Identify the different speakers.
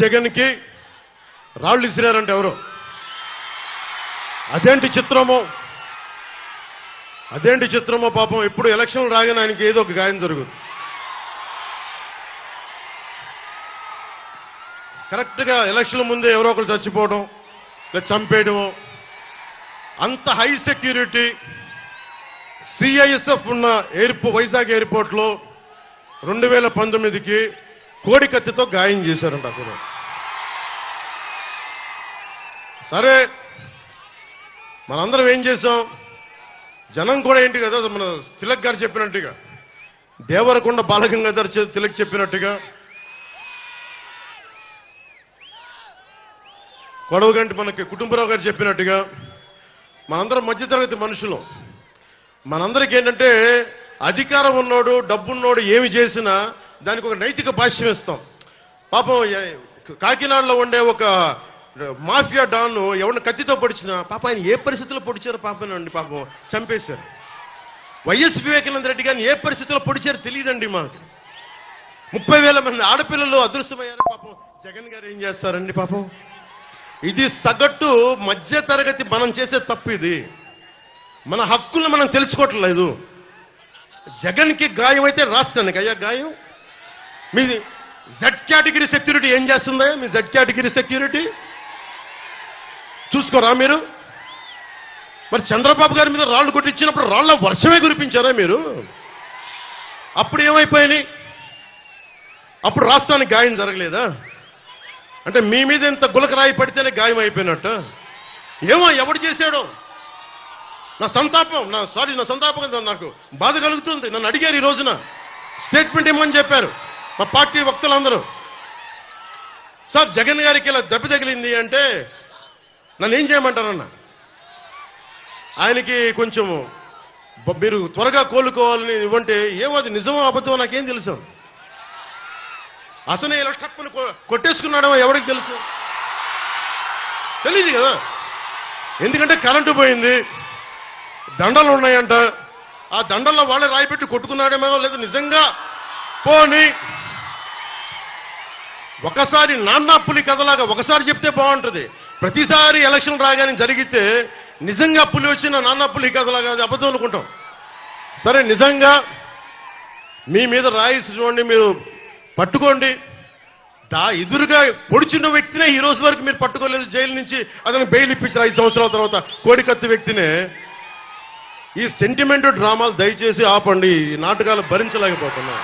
Speaker 1: జగన్ కి రాళ్ళు ఇసిరారంటే ఎవరు? అదేంటి చిత్రమో పాపం. ఎప్పుడు ఎలక్షన్ రాగానే ఆయనకి ఏదో ఒక గాయం జరుగుతుంది. కరెక్ట్ గా ఎలక్షన్ ముందే ఎవరో ఒకరు చచ్చిపోవడం లేదా చంపేయడం. అంత హై సెక్యూరిటీ సిఐఎస్ఎఫ్ ఉన్న వైజాగ్ ఎయిర్పోర్ట్ లో 2019కి కోడికత్తితో గాయం చేశారంట అక్కడ. సరే, మనందరం ఏం చేశాం? జనం కూడా ఏంటి కదా, మన తిలక్ గారు చెప్పినట్టుగా, దేవరకొండ బాలగంగాధర్ తిలక్ చెప్పినట్టుగా, కొడవగంటి మనకి కుటుంబరావు గారు చెప్పినట్టుగా, మనందరం మధ్యతరగతి మనుషులు. మనందరికీ ఏంటంటే అధికారం ఉన్నోడు డబ్బున్నోడు ఏమి చేసినా దానికి ఒక నైతిక భాష్యం ఇస్తాం. పాపం కాకినాడలో ఉండే ఒక మాఫియా డాన్ ఎవరిని కత్తితో పొడిచినా పాప ఆయన ఏ పరిస్థితుల్లో పొడిచారో పాపనండి, పాపం చంపేశారు. వైఎస్ వివేకానంద రెడ్డి గారిని ఏ పరిస్థితుల్లో పొడిచారో తెలియదండి మాకు. 30,000 మంది ఆడపిల్లలు అదృష్టమయ్యారు. పాపం జగన్ గారు ఏం చేస్తారండి పాపం? ఇది సగటు మధ్య తరగతి మనం చేసే తప్పు. ఇది మన హక్కులను మనం తెలుసుకోవట్లేదు. జగన్ కి గాయం అయితే రాష్ట్రానికి అయ్యా గాయం. మీ జెడ్ కేటగిరీ సెక్యూరిటీ ఏం చేస్తుందా? మీ జెడ్ కేటగిరీ సెక్యూరిటీ చూసుకోరా మీరు? మరి చంద్రబాబు గారి మీద రాళ్లు కొట్టించినప్పుడు రాళ్ల వర్షమే కురిపించారా మీరు? అప్పుడు ఏమైపోయినాయి? అప్పుడు రాష్ట్రానికి గాయం జరగలేదా? అంటే మీ మీద ఇంత గులకరాయి పడితేనే గాయం అయిపోయినట్టు. ఏమో ఎవడు చేశాడో నా సంతాపం నాకు బాధ కలుగుతుంది. నన్ను అడిగారు ఈ రోజున స్టేట్మెంట్ ఇమ్మని చెప్పారు మా పార్టీ వక్తలందరూ. సార్ జగన్ గారికి ఇలా దెబ్బ తగిలింది అంటే నన్ను ఏం చేయమంటారన్న? ఆయనకి కొంచెం మీరు త్వరగా కోలుకోవాలని ఇవ్వంటే ఏమో అది నిజమో అబద్ధమో నాకేం తెలుసు. అతనే ఇలా టక్కును కొట్టేసుకున్నాడేమో ఎవరికి తెలుసు? తెలియదు కదా. ఎందుకంటే కరెంటు పోయింది, దండలు ఉన్నాయంట. ఆ దండల్లో వాళ్ళే రాయిపెట్టి కొట్టుకున్నాడేమో, లేదా నిజంగా పోని ఒకసారి నాన్నా పులి కథలాగా ఒకసారి చెప్తే బాగుంటుంది. ప్రతిసారి ఎలక్షన్ రాగానే జరిగితే నిజంగా పులి వచ్చిన నాన్నా పులి కథలాగా అది అబద్ధం అనుకుంటాం. సరే, నిజంగా మీ మీద రాయిసి చూడండి, మీరు పట్టుకోండి. ఎదురుగా పొడిచిన వ్యక్తినే ఈ రోజు వరకు మీరు పట్టుకోలేదు. జైలు నుంచి అతను బెయిల్ ఇప్పించారు 5 సంవత్సరాల తర్వాత. కోడికత్తి వ్యక్తినే. ఈ సెంటిమెంట్ డ్రామాలు దయచేసి ఆపండి. ఈ నాటకాలు భరించలేకపోతున్నా.